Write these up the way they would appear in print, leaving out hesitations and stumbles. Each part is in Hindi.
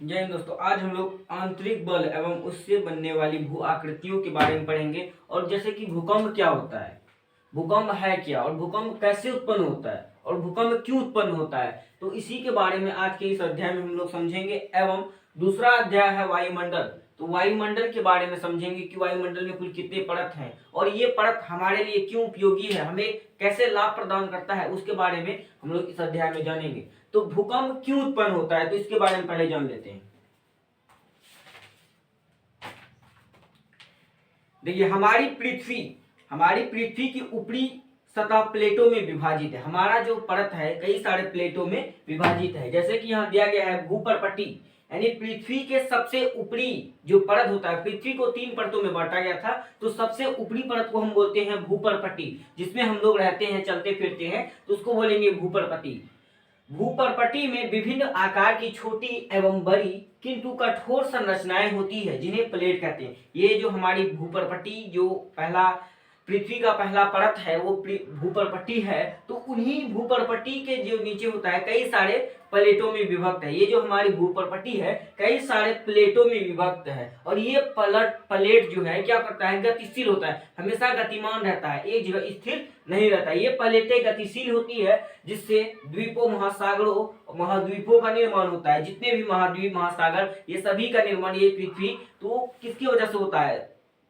जय हिंद दोस्तों। आज हम लोग आंतरिक बल एवं उससे बनने वाली भू आकृतियों के बारे में पढ़ेंगे। और जैसे कि भूकंप क्या होता है, भूकंप है क्या, और भूकंप कैसे उत्पन्न होता है, और भूकंप क्यों उत्पन्न होता है, तो इसी के बारे में आज के इस अध्याय में हम लोग समझेंगे। एवं दूसरा अध्याय है वायुमंडल, तो वायुमंडल के बारे में समझेंगे कि वायुमंडल में कुल कितने परत हैं और ये परत हमारे लिए क्यों उपयोगी है, हमें कैसे लाभ प्रदान करता है, उसके बारे में हम लोग इस अध्याय में जानेंगे। तो भूकंप क्यों उत्पन्न होता है, तो इसके बारे में पहले जान लेते हैं। देखिए, हमारी पृथ्वी की ऊपरी सतह प्लेटों में विभाजित है। हमारा जो परत है कई सारे प्लेटों में विभाजित है। जैसे कि यहाँ दिया गया है भूपर्पटी, यानी पृथ्वी के सबसे ऊपरी जो परत होता है। पृथ्वी को 3 परतों में बांटा गया था, तो सबसे ऊपरी परत को हम बोलते हैं भूपर्पटी, जिसमें हम लोग रहते हैं, चलते फिरते हैं, तो उसको बोलेंगे भूपर्पटी। भूपर्पटी में विभिन्न आकार की छोटी एवं बड़ी किंतु कठोर संरचनाएं होती है, जिन्हें प्लेट कहते हैं। ये जो हमारी भूपर्पटी, जो पहला पृथ्वी का पहला परत है, वो भूपर्पटी है। तो उन्हीं भूपर्पटी के जो नीचे होता है कई सारे प्लेटों में विभक्त है। ये जो हमारी भूपर्पटी है कई सारे प्लेटों में विभक्त है, और ये प्लेट जो है क्या करता है, गतिशील होता है, हमेशा गतिमान रहता है, एक जगह स्थिर नहीं रहता। ये प्लेटें गतिशील होती है, जिससे द्वीपों, महासागरों, महाद्वीपों का निर्माण होता है। जितने भी महाद्वीप, महासागर, ये सभी का निर्माण ये पृथ्वी तो किसकी वजह से होता है,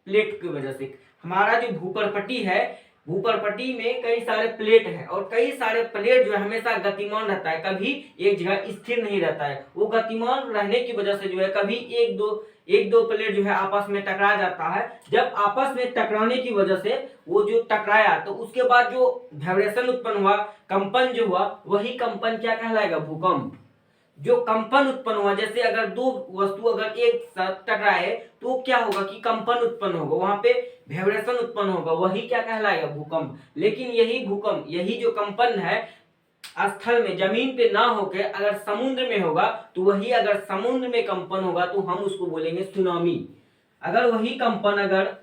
प्लेट की वजह से। हमारा जो भूपर्पटी है, भूपर्पटी में कई सारे प्लेट हैं, और कई सारे प्लेट जो है हमेशा गतिमान रहता है, कभी एक जगह स्थिर नहीं रहता है। वो गतिमान रहने की वजह से जो है कभी एक दो प्लेट जो है आपस में टकरा जाता है। जब आपस में टकराने की वजह से वो जो टकराया, तो उसके बाद जो वाइब्रेशन उत्पन्न हुआ, कंपन जो हुआ, वही कंपन क्या कहलाएगा, भूकंप। जो कंपन उत्पन्न हुआ, जैसे अगर दो वस्तु अगर एक साथ टकराए तो क्या होगा कि कंपन उत्पन्न होगा, वहां पे वाइब्रेशन उत्पन्न होगा, वही क्या कहलाएगा, भूकंप। लेकिन यही भूकंप, यही जो कंपन है स्थल में, जमीन पे ना होकर अगर समुद्र में होगा, तो वही अगर समुद्र में कंपन होगा तो हम उसको बोलेंगे सुनामी। अगर वही कंपन अगर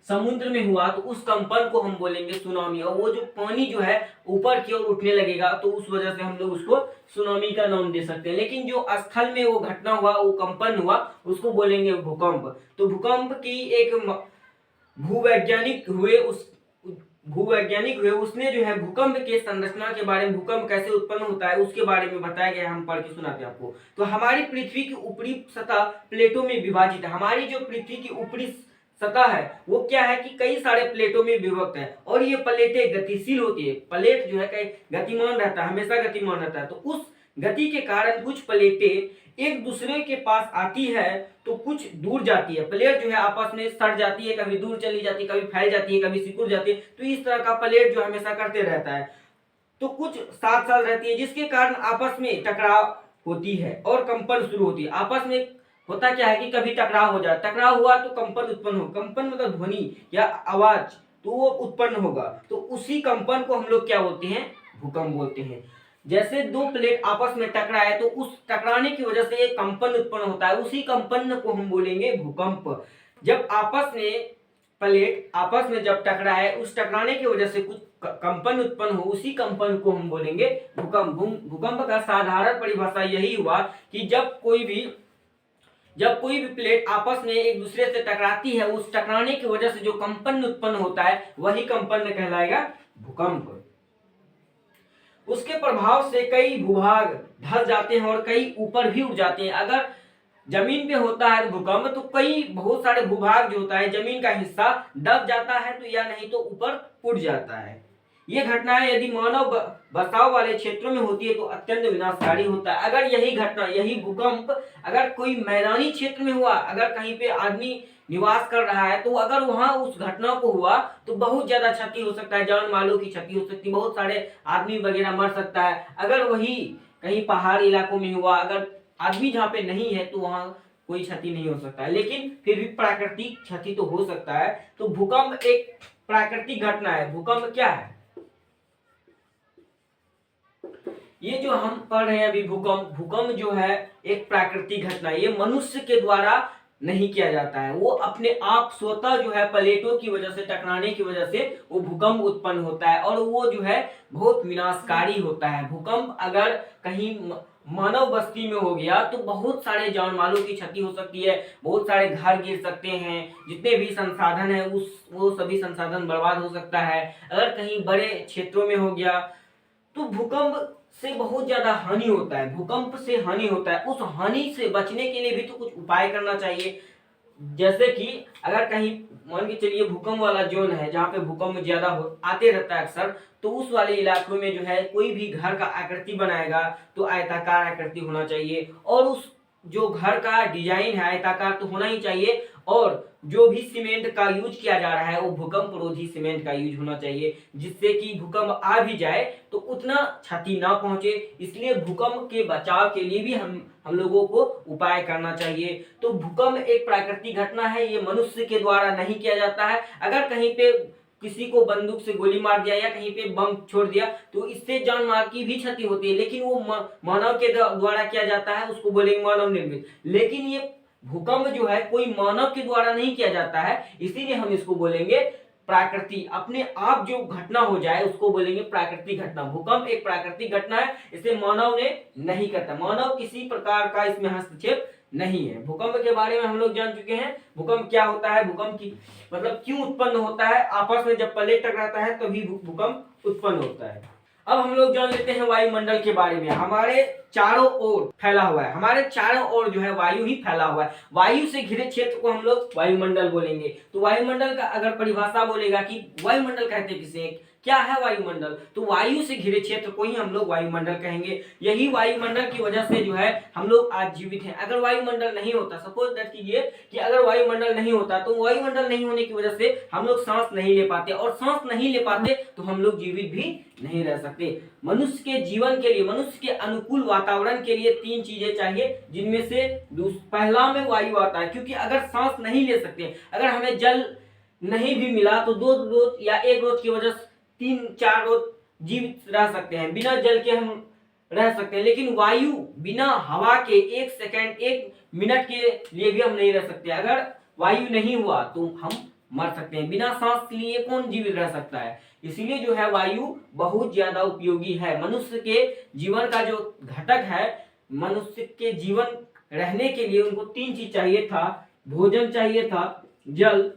समुद्र में हुआ तो उस कंपन को हम बोलेंगे सुनामी। और वो जो पानी जो है ऊपर की ओर उठने लगेगा, तो उस वजह से हम लोग उसको सुनामी का नाम दे सकते हैं। लेकिन जो स्थल में वो घटना हुआ, वो कंपन हुआ, उसको बोलेंगे भूकंप। तो भूकंप की एक भूवैज्ञानिक हुए, उसने जो है भूकंप के संरचना के बारे में, भूकंप कैसे उत्पन्न होता है उसके बारे में बताया गया। हम पढ़ के सुनाते हैं आपको। तो हमारी पृथ्वी की ऊपरी सतह प्लेटों में विभाजित है। हमारी जो पृथ्वी की ऊपरी सतह है वो क्या है कि कई सारे प्लेटों में विभक्त है, और ये प्लेटें गतिशील होती है। प्लेट जो है कई गतिमान रहता है, हमेशा गतिमान रहता है। तो उस गति के कारण कुछ प्लेटें एक दूसरे के पास आती है तो कुछ दूर जाती है। प्लेट जो है आपस में सट जाती है, कभी दूर चली जाती है, कभी फैल जाती है, कभी सिकुड़ जाती है। तो इस तरह का प्लेट जो हमेशा करते रहता है। तो कुछ साथ साथ रहती है, जिसके कारण आपस में टकराव होती है और कंपन शुरू होती है। आपस में होता क्या है कि कभी टकराव हो जाए, टकराव हुआ तो कंपन उत्पन्न हो, कंपन मतलब ध्वनि या आवाज, तो वो उत्पन्न होगा। तो उसी कंपन को हम लोग क्या बोलते हैं, भूकंप बोलते हैं। जैसे दो प्लेट आपस में टकराए तो उस टकराने की वजह से एक कंपन उत्पन्न होता है, उसी कंपन को हम बोलेंगे भूकंप। जब आपस में प्लेट आपस में जब टकराए, उस टकराने की वजह से कुछ कंपन उत्पन्न हो, उसी कंपन को हम बोलेंगे भूकंप। भूकंप का साधारण परिभाषा यही हुआ कि जब कोई भी प्लेट आपस में एक दूसरे से टकराती है, उस टकराने की वजह से जो कंपन उत्पन्न होता है वही कंपन कहलाएगा भूकंप। उसके प्रभाव से कई भूभाग धस जाते हैं और कई ऊपर भी उठ जाते हैं। अगर जमीन पे होता है भूकंप तो कई बहुत सारे भूभाग जो होता है, जमीन का हिस्सा दब जाता है, तो या नहीं तो ऊपर उठ जाता है। ये घटनाएं यदि मानव बसाव वाले क्षेत्रों में होती है तो अत्यंत विनाशकारी होता है। अगर यही घटना, यही भूकंप अगर कोई मैदानी क्षेत्र में हुआ, अगर कहीं पे आदमी निवास कर रहा है, तो अगर वहां उस घटना को हुआ तो बहुत ज्यादा क्षति हो सकता है, जान मालों की क्षति हो सकती है, बहुत सारे आदमी वगैरह मर सकता है। अगर वही कहीं पहाड़ी इलाकों में हुआ, अगर आदमी जहाँ पे नहीं है, तो वहां कोई क्षति नहीं हो सकता है, लेकिन फिर भी प्राकृतिक क्षति तो हो सकता है। तो भूकंप एक प्राकृतिक घटना है। भूकंप क्या है, ये जो हम पढ़ रहे हैं अभी, भूकंप जो है एक प्राकृतिक घटना, ये मनुष्य के द्वारा नहीं किया जाता है। वो अपने आप स्वतः जो है प्लेटों की वजह से, टकराने की वजह से वो भूकंप उत्पन्न होता है, और वो जो है बहुत विनाशकारी होता है। भूकंप अगर कहीं मानव बस्ती में हो गया तो बहुत सारे जान मालों की क्षति हो सकती है, बहुत सारे घर गिर सकते हैं, जितने भी संसाधन है उस वो सभी संसाधन बर्बाद हो सकता है। अगर कहीं बड़े क्षेत्रों में हो गया तो भूकंप से बहुत ज्यादा हानि होता है, भूकंप से हानि होता है। उस हानि से बचने के लिए भी तो कुछ उपाय करना चाहिए। जैसे कि अगर कहीं मान के चलिए भूकंप वाला जोन है जहाँ पे भूकंप ज्यादा आते रहता है अक्सर, तो उस वाले इलाकों में जो है कोई भी घर का आकृति बनाएगा तो आयताकार आकृति होना चाहिए, और उस जो घर का डिजाइन है आयताकार तो होना ही चाहिए, और जो भी सीमेंट का यूज किया जा रहा है वो भूकंप रोधी सीमेंट का यूज होना चाहिए, जिससे कि भूकंप आ भी जाए तो उतना क्षति ना पहुंचे। इसलिए भूकंप के बचाव के लिए भी हम लोगों को उपाय करना चाहिए। तो भूकंप एक प्राकृतिक घटना है, ये मनुष्य के द्वारा नहीं किया जाता है। अगर कहीं पे किसी को बंदूक से गोली मार दिया या कहीं पे बम छोड़ दिया तो इससे जान माल की भी क्षति होती है, लेकिन वो मानव के द्वारा किया जाता है, उसको बोलेंगे मानव निर्मित। लेकिन ये भूकंप जो है कोई मानव के द्वारा नहीं किया जाता है, इसीलिए हम इसको बोलेंगे प्राकृतिक, अपने आप जो घटना हो जाए उसको बोलेंगे प्राकृतिक घटना। भूकंप एक प्राकृतिक घटना है, इसे मानव ने नहीं करता, मानव किसी प्रकार का इसमें हस्तक्षेप नहीं है। भूकंप के बारे में हम लोग जान चुके हैं। भूकंप क्या होता है, भूकंप की मतलब क्यों उत्पन्न होता है, आपस में जब प्लेट टकराता है तभी भूकंप उत्पन्न होता है। अब हम लोग जान लेते हैं वायुमंडल के बारे में। हमारे चारों ओर फैला हुआ है, हमारे चारों ओर जो है वायु ही फैला हुआ है। वायु से घिरे क्षेत्र को हम लोग वायुमंडल बोलेंगे। तो वायुमंडल का अगर परिभाषा बोलेगा कि वायुमंडल कहते किसे, क्या है वायुमंडल, तो वायु से घिरे क्षेत्र को ही हम लोग वायुमंडल कहेंगे। यही वायुमंडल की वजह से जो है हम लोग आज जीवित हैं। अगर वायुमंडल नहीं होता, सपोज दैट कीजिए कि अगर वायुमंडल नहीं होता तो वायुमंडल नहीं होने की वजह से हम लोग सांस नहीं ले पाते, और सांस नहीं ले पाते तो हम लोग जीवित भी नहीं रह सकते। मनुष्य के जीवन के लिए, मनुष्य के अनुकूल वातावरण के लिए 3 चीजें चाहिए, जिनमें से पहला में वायु आता है। क्योंकि अगर सांस नहीं ले सकते, अगर हमें जल नहीं भी मिला तो 2 रोज या 1 रोज की वजह से 3-4 रोज जीवित रह सकते हैं, बिना जल के हम रह सकते हैं। लेकिन वायु बिना हवा के 1 सेकंड 1 मिनट के लिए भी हम नहीं रह सकते। अगर वायु नहीं हुआ तो हम मर सकते हैं। बिना सांस लिए कौन जीवित रह सकता है। इसीलिए जो है वायु बहुत ज्यादा उपयोगी है। मनुष्य के जीवन का जो घटक है, मनुष्य के जीवन रहने के लिए उनको 3 चीज चाहिए था, भोजन चाहिए था, जल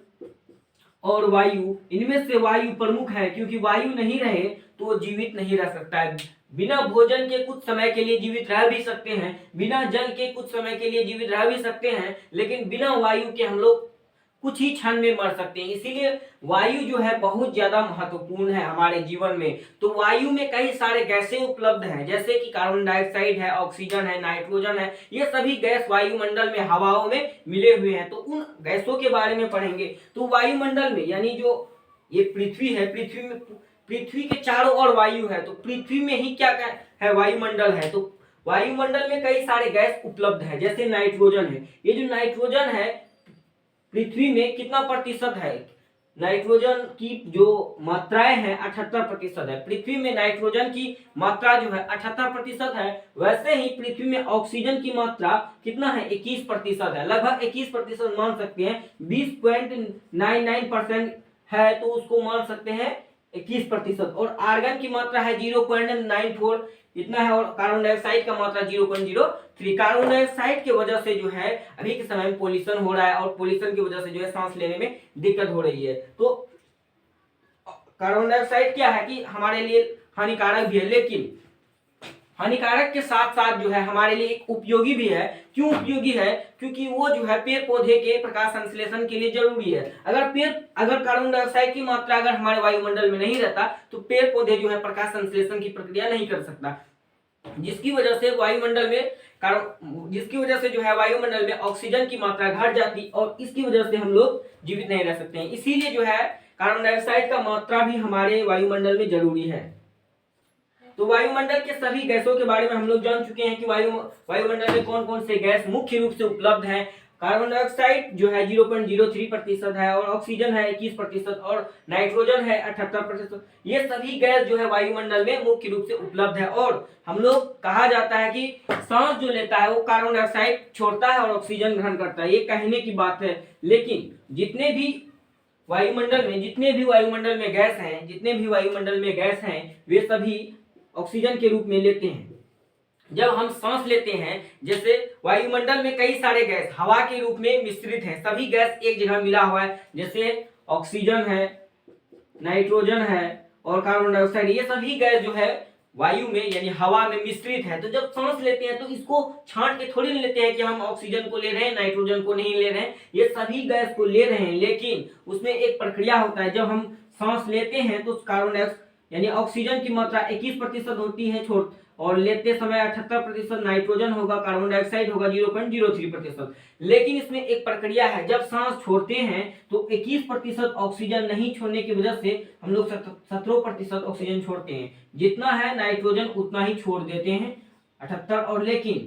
और वायु। इनमें से वायु प्रमुख है, क्योंकि वायु नहीं रहे तो वो जीवित नहीं रह सकता है। बिना भोजन के कुछ समय के लिए जीवित रह भी सकते हैं, बिना जल के कुछ समय के लिए जीवित रह भी सकते हैं, लेकिन बिना वायु के हम लोग कुछ ही क्षण में मर सकते हैं। इसीलिए वायु जो है बहुत ज्यादा महत्वपूर्ण है हमारे जीवन में। तो वायु में कई सारे गैसें उपलब्ध हैं, जैसे कि कार्बन डाइऑक्साइड है, ऑक्सीजन है, नाइट्रोजन है। ये सभी गैस वायुमंडल में हवाओं में मिले हुए हैं। तो उन गैसों के बारे में पढ़ेंगे। तो वायुमंडल में यानी जो ये पृथ्वी है, पृथ्वी के चारों ओर वायु है, तो पृथ्वी में ही क्या है, वायुमंडल है। तो वायुमंडल में कई सारे गैस उपलब्ध है, जैसे नाइट्रोजन है। ये जो नाइट्रोजन है पृथ्वी में कितना प्रतिशत है, नाइट्रोजन की जो मात्राएं हैं 78% है। पृथ्वी में नाइट्रोजन की मात्रा जो है 78% है। वैसे ही पृथ्वी में ऑक्सीजन की मात्रा कितना है, 21% है। लगभग 21% मान सकते हैं। 20.99% है तो उसको मान सकते हैं 21%। और आर्गन की मात्रा है 0.94 इतना है, और कार्बन डाइऑक्साइड का मात्रा 0.03। कार्बन डाइऑक्साइड की वजह से जो है अभी के समय में पोल्यूशन हो रहा है, और पोल्यूशन की वजह से जो है सांस लेने में दिक्कत हो रही है। तो कार्बन डाइऑक्साइड क्या है कि हमारे लिए हानिकारक भी है, लेकिन हानिकारक के साथ साथ जो है हमारे लिए उपयोगी भी है। क्यों उपयोगी है, क्योंकि वो जो है पेड़ पौधे के प्रकाश संश्लेषण के लिए जरूरी है। अगर कार्बन डाइऑक्साइड की मात्रा अगर हमारे वायुमंडल में नहीं रहता तो पेड़ पौधे जो है प्रकाश संश्लेषण की प्रक्रिया नहीं कर सकता, जिसकी वजह से जो है वायुमंडल में ऑक्सीजन की मात्रा घट जाती, और इसकी वजह से हम लोग जीवित नहीं रह सकते हैं। इसीलिए जो है कार्बन डाइऑक्साइड का मात्रा भी हमारे वायुमंडल में जरूरी है। तो वायुमंडल के सभी गैसों के बारे में हम लोग जान चुके हैं कि वायुमंडल में कौन कौन से गैस मुख्य रूप से उपलब्ध हैं। कार्बन डाइऑक्साइड जो है 0.03% है, और ऑक्सीजन है 21%, और नाइट्रोजन है 78%। ये सभी गैस जो है वायुमंडल में मुख्य रूप से उपलब्ध है। और हम लोग कहा जाता है कि सांस जो लेता है वो कार्बन डाइऑक्साइड छोड़ता है और ऑक्सीजन ग्रहण करता है, ये कहने की बात है। लेकिन जितने भी वायुमंडल में गैस हैं वे सभी ऑक्सीजन के रूप में लेते हैं। जब हम सांस लेते हैं, जैसे वायुमंडल में कई सारे गैस हवा के रूप में मिश्रित हैं, सभी गैस एक जगह मिला हुआ है, जैसे ऑक्सीजन है, नाइट्रोजन है और कार्बन डाइऑक्साइड, ये सभी गैस जो है वायु में यानी हवा में मिश्रित है। तो जब सांस लेते हैं तो इसको छांट के थोड़ी नहीं लेते हैं कि हम ऑक्सीजन को ले रहे हैं, नाइट्रोजन को नहीं ले रहे हैं, ये सभी गैस को ले रहे हैं, लेकिन उसमें एक प्रक्रिया होता है। जब हम सांस लेते हैं तो कार्बन डाइऑक्साइड यानी ऑक्सीजन की मात्रा 21% होती है छोड़, और लेते समय 78% नाइट्रोजन होगा, कार्बन डाइऑक्साइड होगा 0.03%। लेकिन इसमें एक प्रक्रिया है, जब सांस छोड़ते हैं तो 21% ऑक्सीजन नहीं छोड़ने की वजह से हम लोग 17% ऑक्सीजन छोड़ते हैं, जितना है नाइट्रोजन उतना ही छोड़ देते हैं 78, और लेकिन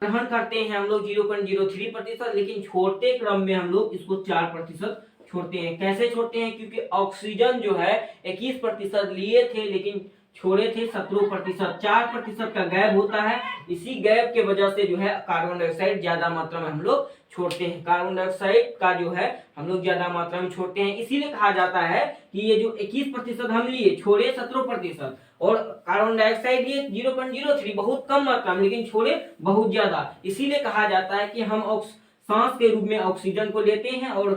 ग्रहण करते हैं हम लोग 0.03%, लेकिन छोड़ते क्रम में हम लोग इसको 4% छोड़ते हैं। कैसे छोड़ते हैं? क्योंकि ऑक्सीजन जो है 21% लिए थे लेकिन छोड़े थे 17%, 4% का गैप होता है। इसी गैप के वजह से जो है कार्बन डाइऑक्साइड ज्यादा मात्रा में हम लोग छोड़ते हैं, कार्बन डाइऑक्साइड का जो है हम लोग ज्यादा मात्रा में छोड़ते हैं। इसीलिए कहा जाता है कि ये जो 21% हम लिए, छोड़े 17%, और कार्बन डाइऑक्साइड लिए 0.03, बहुत कम मात्रा में, लेकिन छोड़े बहुत ज्यादा। इसीलिए कहा जाता है कि हम सांस के रूप में ऑक्सीजन को लेते हैं और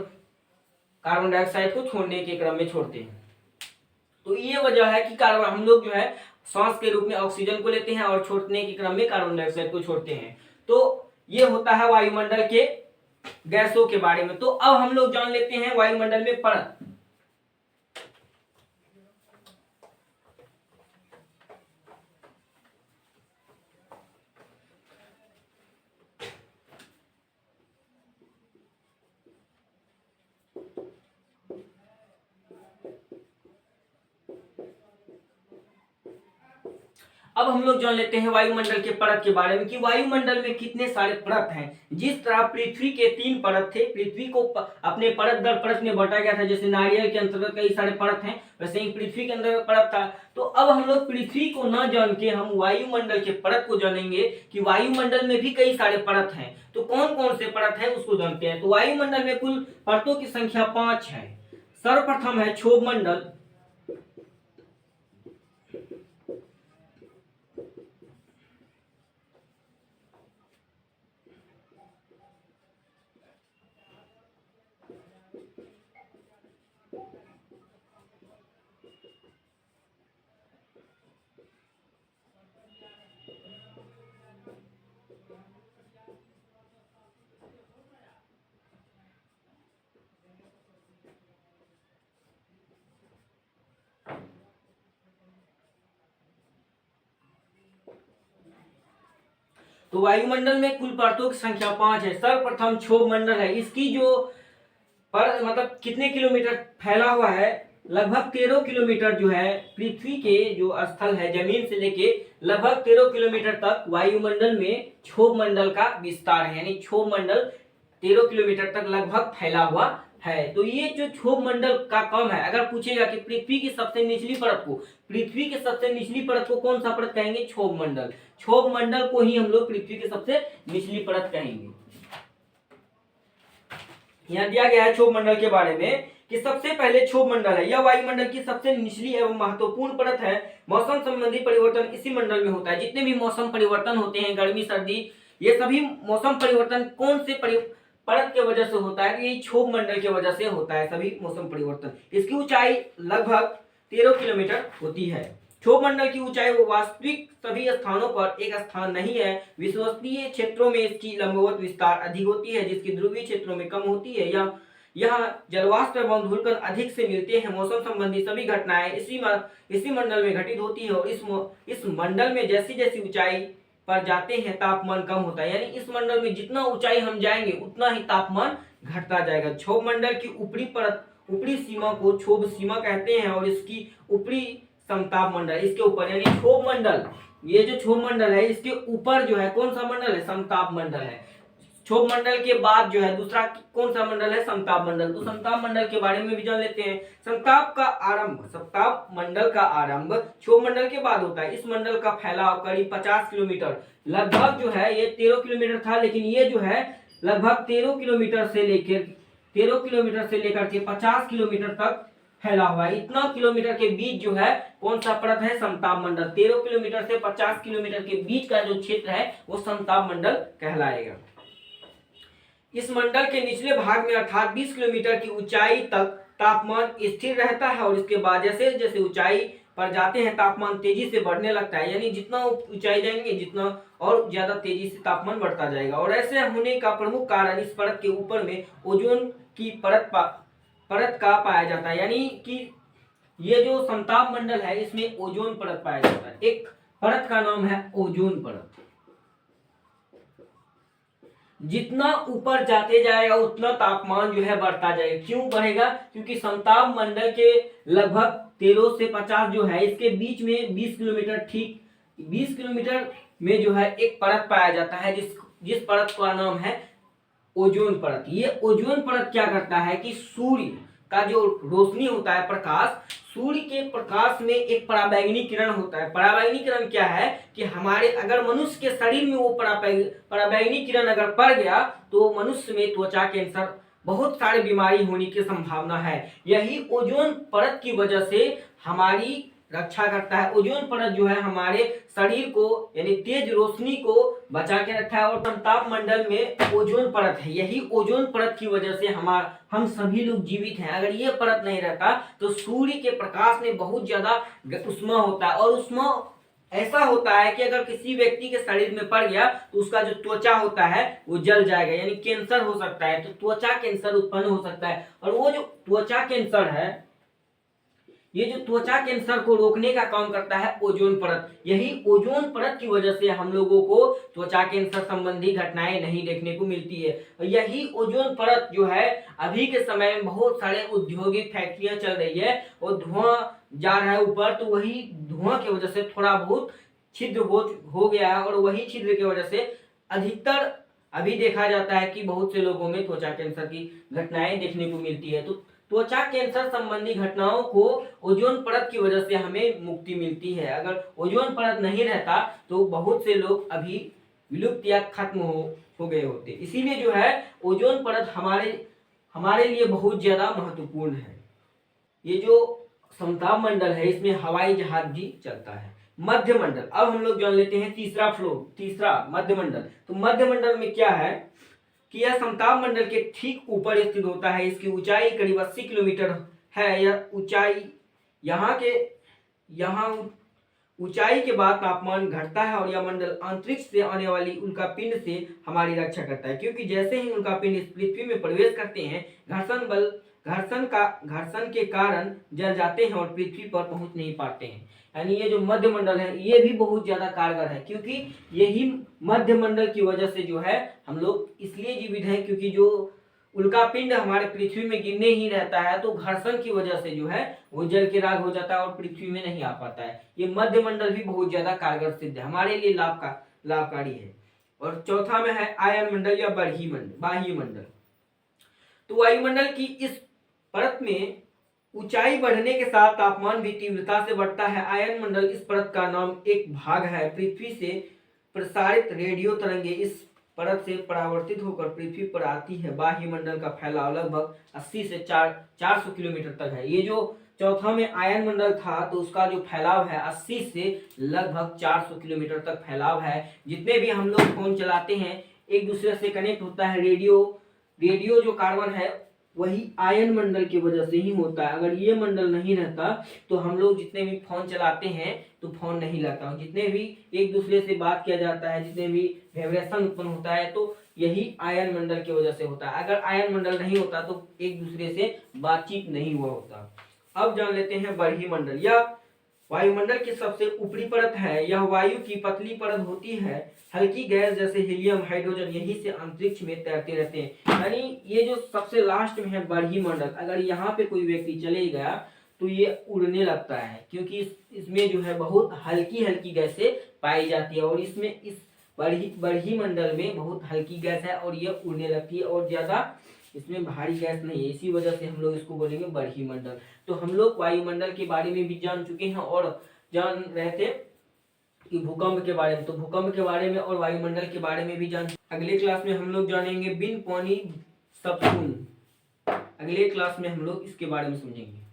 कार्बन डाइऑक्साइड को छोड़ने के क्रम में छोड़ते हैं। तो ये वजह है कि कार्बन हम लोग जो है सांस के रूप में ऑक्सीजन को लेते हैं और छोड़ने के क्रम में कार्बन डाइऑक्साइड को छोड़ते हैं। तो ये होता है वायुमंडल के गैसों के बारे में। तो अब हम लोग जान लेते हैं वायुमंडल में परत। अब हम लोग जान लेते हैं वायुमंडल के परत के बारे में कि वायुमंडल में कितने सारे परत हैं। जिस तरह पृथ्वी के 3 परत थे, पृथ्वी को अपने परत दर परत में बांटा गया था, जैसे नारियल के अंतर्गत कई सारे परत हैं, वैसे ही पृथ्वी के अंदर परत था। तो अब हम लोग पृथ्वी को न जान के हम वायुमंडल के परत को जानेंगे कि वायुमंडल में भी कई सारे परत हैं। तो कौन कौन से परत है उसको जानते हैं। तो वायुमंडल में कुल परतों की संख्या 5 है। सर्वप्रथम है क्षोभ मंडल, तो वायुमंडल में कुल परतों की संख्या 5 है। सर्वप्रथम क्षोभ मंडल है, इसकी जो पर मतलब कितने किलोमीटर फैला हुआ है, लगभग 13 किलोमीटर जो है पृथ्वी के जो स्थल है जमीन से लेके लगभग 13 किलोमीटर तक वायुमंडल में क्षोभ मंडल का विस्तार है, यानी क्षोभ मंडल 13 किलोमीटर तक लगभग फैला हुआ है। तो ये जो क्षोभ मंडल का काम है, अगर पूछेगा कि पृथ्वी की सबसे निचली परत को, पृथ्वी की सबसे निचली परत को कौन सा परत कहेंगे? क्षोभ मंडल। क्षोभ मंडल को ही हम लोग पृथ्वी की सबसे निचली परत कहेंगे। यहाँ दिया गया है क्षोभ मंडल के बारे में कि सबसे पहले क्षोभ मंडल है, यह वायुमंडल की सबसे निचली एवं महत्वपूर्ण परत है। मौसम संबंधी परिवर्तन इसी मंडल में होता है। जितने भी मौसम परिवर्तन होते हैं, गर्मी सर्दी, ये सभी मौसम परिवर्तन कौन से परत के वजह से होता है? ये क्षोभ मंडल के वजह से होता है सभी मौसम परिवर्तन। इसकी ऊंचाई लगभग 13 किलोमीटर होती है। क्षोभ मंडल की ऊंचाई वास्तविक सभी स्थानों पर एक स्थान नहीं है। विश्वसनीय क्षेत्रों में इसकी लंबवत विस्तार अधिक होती है, जिसकी ध्रुवीय क्षेत्रों में कम होती है। यहाँ जलवाष्प एवं धूलकण अधिक से मिलते हैं। मौसम संबंधी सभी घटनाएं इसी मंडल में घटित होती है, और इस मंडल में जैसी जैसी ऊंचाई पर जाते हैं तापमान कम होता है, यानी इस मंडल में जितना ऊंचाई हम जाएंगे उतना ही तापमान घटता जाएगा। क्षोभ मंडल की ऊपरी परत, ऊपरी सीमा को क्षोभ सीमा कहते हैं, और इसकी ऊपरी समताप मंडल, इसके ऊपर यानी क्षोभ मंडल, ये जो क्षोभ मंडल है इसके ऊपर जो है कौन सा मंडल है? समताप मंडल है। क्षोभ मंडल के बाद जो है दूसरा कौन सा मंडल है? समताप मंडल। तो समताप मंडल के बारे में भी जान लेते हैं। समताप मंडल का आरंभ क्षोभ मंडल के बाद होता है। इस मंडल का फैलाव करीब 50 किलोमीटर, लगभग जो है ये 13 किलोमीटर था, लेकिन ये जो है लगभग 13 किलोमीटर से लेकर के 50 किलोमीटर तक फैला हुआ है। इतना किलोमीटर के बीच जो है कौन सा परत है, समताप मंडल। 13 किलोमीटर से 50 किलोमीटर के बीच का जो क्षेत्र है वो समताप मंडल कहलाएगा। इस मंडल के निचले भाग में अर्थात 20 किलोमीटर की ऊंचाई तक तापमान स्थिर रहता है और इसके बाद जैसे जैसे ऊंचाई पर जाते हैं तापमान तेजी से बढ़ने लगता है, यानी जितना ऊंचाई जाएंगे जितना और ज्यादा तेजी से तापमान बढ़ता जाएगा। और ऐसे होने का प्रमुख कारण इस परत के ऊपर में ओजोन की परत का पाया जाता है, यानी कि ये जो समताप मंडल है इसमें ओजोन परत पाया जाता है। एक परत का नाम है ओजोन परत। जितना ऊपर जाते जाएगा उतना तापमान जो है बढ़ता जाएगा। क्यों बढ़ेगा, क्योंकि समताप मंडल के लगभग 13 से 50 जो है इसके बीच में 20 किलोमीटर, ठीक 20 किलोमीटर में जो है एक परत पाया जाता है जिस परत का नाम है ओजोन परत। ये ओजोन परत क्या करता है कि सूर्य का जो रोशनी होता है, प्रकाश, सूर्य के प्रकाश में एक पराबैंगनी किरण होता है। पराबैंगनी किरण क्या है कि हमारे अगर मनुष्य के शरीर में वो पराबैंगनी किरण अगर पड़ गया तो मनुष्य में त्वचा कैंसर, बहुत सारी बीमारी होने की संभावना है। यही ओजोन परत की वजह से हमारी रक्षा करता है। ओजोन परत जो है हमारे शरीर को यानी तेज रोशनी को बचा के रखता है। और समताप मंडल में ओजोन परत है, यही ओजोन परत की वजह से हम सभी लोग जीवित हैं। अगर ये परत नहीं रहता तो सूर्य के प्रकाश में बहुत ज्यादा उष्मा होता है और उष्मा ऐसा होता है कि अगर किसी व्यक्ति के शरीर में पड़ गया तो उसका जो त्वचा होता है वो जल जाएगा, यानी कैंसर हो सकता है। तो त्वचा कैंसर उत्पन्न हो सकता है और वो जो त्वचा कैंसर है, ये जो त्वचा कैंसर को रोकने का काम करता है ओजोन परत। यही ओजोन परत की वजह से हम लोगों को त्वचा कैंसर संबंधी घटनाएं नहीं देखने को मिलती है। यही ओजोन परत जो है अभी के समय में बहुत सारे औद्योगिक फैक्ट्रियां चल रही है और धुआं जा रहा है ऊपर, तो वही धुआं की वजह से थोड़ा बहुत छिद्र हो गया है और वही छिद्र की वजह से अधिकतर अभी देखा जाता है कि बहुत से लोगों में त्वचा कैंसर की घटनाएं देखने को मिलती है। तो त्वचा कैंसर संबंधी घटनाओं को ओजोन परत की वजह से हमें मुक्ति मिलती है। अगर ओजोन परत नहीं रहता तो बहुत से लोग अभी विलुप्त या खत्म हो गए होते। इसीलिए जो है ओजोन परत हमारे लिए बहुत ज्यादा महत्वपूर्ण है। ये जो समताप मंडल है इसमें हवाई जहाज भी चलता है। मध्य मंडल, अब हम लोग जान लेते हैं तीसरा मध्य मंडल। तो मध्य मंडल में क्या है कि यह समताप मंडल के ठीक ऊपर स्थित होता है। इसकी ऊंचाई करीब 80 किलोमीटर है। यह ऊंचाई यहाँ ऊंचाई के बाद तापमान घटता है और यह मंडल अंतरिक्ष से आने वाली उल्कापिंड से हमारी रक्षा करता है, क्योंकि जैसे ही उल्कापिंड इस पृथ्वी में प्रवेश करते हैं घर्षण के कारण जल जाते हैं और पृथ्वी पर पहुंच नहीं पाते हैं। यानी ये जो मध्य मंडल है ये भी बहुत ज्यादा कारगर है, क्योंकि यही मध्य मंडल की वजह से जो है हम लोग इसलिए जीवित हैं, क्योंकि जो उल्कापिंड हमारे पृथ्वी में गिरने ही रहता है तो घर्षण की वजह से जो है वो जल के राख हो जाता है और पृथ्वी में नहीं आ पाता है। ये मध्य मंडल भी बहुत ज्यादा कारगर सिद्ध है, हमारे लिए लाभकारी है। और चौथा में है आयन मंडल या बाह्य मंडल। तो वायुमंडल की इस परत में ऊंचाई बढ़ने के साथ तापमान भी तीव्रता से बढ़ता है। आयन मंडल इस परत का नाम एक भाग है। पृथ्वी से प्रसारित रेडियो तरंगे इस परत से परावर्तित होकर पृथ्वी पर आती है। बाह्य मंडल का फैलाव लगभग 80 से 400 किलोमीटर तक है। ये जो चौथा में आयन मंडल था तो उसका जो फैलाव है 80 से लगभग 400 किलोमीटर तक फैलाव है। जितने भी हम लोग फोन चलाते हैं एक दूसरे से कनेक्ट होता है। रेडियो जो कार्बन है वही आयन मंडल की वजह से ही होता है। अगर ये मंडल नहीं रहता तो हम लोग जितने भी फोन चलाते हैं तो फोन नहीं लगता, जितने भी एक दूसरे से बात किया जाता है, जितने भी वाइब्रेशन उत्पन्न होता है तो यही आयन मंडल की वजह से होता है। अगर आयन मंडल नहीं होता तो एक दूसरे से बातचीत नहीं हुआ होता। अब जान लेते हैं बरही मंडल। यह वायुमंडल की सबसे ऊपरी परत है। यह वायु की पतली परत होती है। हल्की गैस जैसे हीलियम, हाइड्रोजन यहीं से अंतरिक्ष में तैरते रहते हैं। यानी ये जो सबसे लास्ट में है बरही मंडल, अगर यहाँ पे कोई व्यक्ति चले गया तो ये उड़ने लगता है, क्योंकि इसमें जो है बहुत हल्की हल्की गैसें पाई जाती है और इसमें इस बरही मंडल में बहुत हल्की गैस है और ये उड़ने लगती है और ज्यादा इसमें भारी गैस नहीं है। इसी वजह से हम लोग इसको बोलेंगे बरही मंडल। तो हम लोग वायुमंडल के बारे में भी जान चुके हैं और जान रहे थे कि भूकंप के बारे में, तो भूकंप के बारे में और वायुमंडल के बारे में भी जान। अगले क्लास में हम लोग जानेंगे बिन पानी सब शून्य। अगले क्लास में हम लोग इसके बारे में समझेंगे।